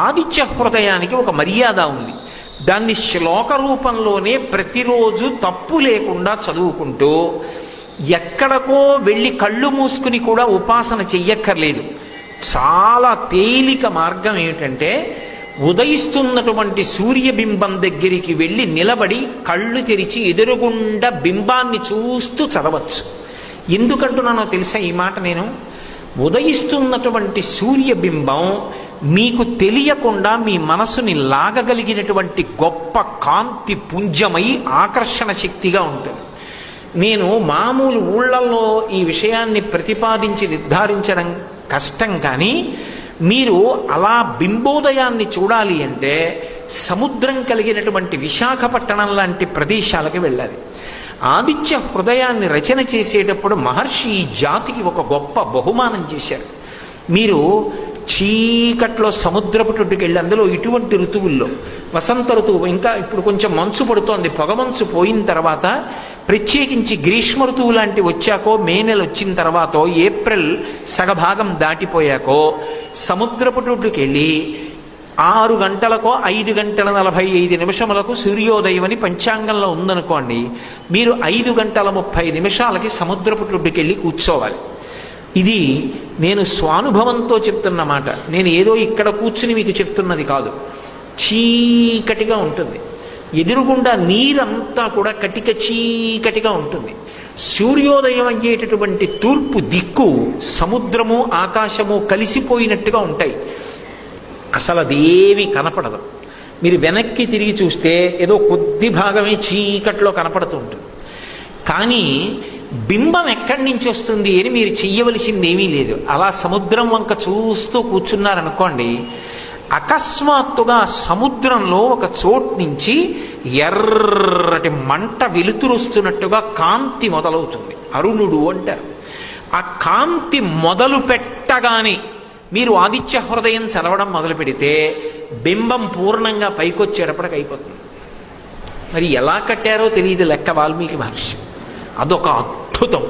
ఆదిత్య హృదయానికి ఒక మర్యాద ఉంది. దాన్ని శ్లోక రూపంలోనే ప్రతిరోజు తప్పు లేకుండా చదువుకుంటూ ఎక్కడికో వెళ్ళి కళ్ళు మూసుకుని కూడా ఉపాసన చెయ్యక్కర్లేదు. చాలా తేలిక మార్గం ఏమిటంటే ఉదయిస్తున్నటువంటి సూర్యబింబం దగ్గరికి వెళ్ళి నిలబడి కళ్ళు తెరిచి ఎదురుగుండా బింబాన్ని చూస్తూ చదవచ్చు. ఎందుకంటున్నానో తెలుసా ఈ మాట? నేను ఉదయిస్తున్నటువంటి సూర్యబింబం మీకు తెలియకుండా మీ మనసుని లాగగలిగినటువంటి గొప్ప కాంతి పుంజమై ఆకర్షణ శక్తిగా ఉంటుంది. నేను మామూలు ఊళ్ళల్లో ఈ విషయాన్ని ప్రతిపాదించి నిర్ధారించడం కష్టం, కానీ మీరు అలా బింబోదయాన్ని చూడాలి అంటే సముద్రం కలిగినటువంటి విశాఖపట్టణం లాంటి ప్రదేశాలకు వెళ్ళాలి. ఆదిత్య హృదయాన్ని రచన చేసేటప్పుడు మహర్షి ఈ జాతికి ఒక గొప్ప బహుమానం చేశారు. మీరు చీకట్లో సముద్రపు టొడ్డుకి వెళ్ళి, అందులో ఇటువంటి ఋతువుల్లో వసంత ఋతువు, ఇంకా ఇప్పుడు కొంచెం మంచు పడుతోంది, పొగమంచు పోయిన తర్వాత, ప్రత్యేకించి గ్రీష్మ ఋతువు లాంటి వచ్చాకో, మే నెల వచ్చిన తర్వాత, ఏప్రిల్ సగభాగం దాటిపోయాకో సముద్రపు టొడ్డుకి వెళ్ళి 6 గంటలకో 5:45 సూర్యోదయం అని పంచాంగంలో ఉందనుకోండి, మీరు 5:30 సముద్రపు టొడ్డుకి వెళ్ళి కూర్చోవాలి. ఇది నేను స్వానుభవంతో చెప్తున్న మాట. నేను ఏదో ఇక్కడ కూర్చుని మీకు చెప్తున్నది కాదు. చీకటిగా ఉంటుంది, ఎదురుగుండా నీరంతా కూడా కటిక చీకటిగా ఉంటుంది. సూర్యోదయం అయ్యేటటువంటి తూర్పు దిక్కు సముద్రము ఆకాశము కలిసిపోయినట్టుగా ఉంటాయి. అసలు అదేవి కనపడదు. మీరు వెనక్కి తిరిగి చూస్తే ఏదో కొద్ది భాగమే చీకట్లో కనపడుతూ ఉంటుంది. కానీ బింబం ఎక్కడి నుంచి వస్తుంది అని మీరు చెయ్యవలసింది ఏమీ లేదు. అలా సముద్రం వంక చూస్తూ కూర్చున్నారనుకోండి, అకస్మాత్తుగా సముద్రంలో ఒక చోటు నుంచి ఎర్రటి మంట వెలుతురుస్తున్నట్టుగా కాంతి మొదలవుతుంది. అరుణుడు అంటారు. ఆ కాంతి మొదలు పెట్టగానే మీరు ఆదిత్య హృదయం చదవడం మొదలు పెడితే బింబం పూర్ణంగా పైకొచ్చేటప్పటికి అయిపోతుంది. మరి ఎలా కట్టారో తెలియదు లెక్క వాల్మీకి మహర్షి. అదొక అద్భుతం.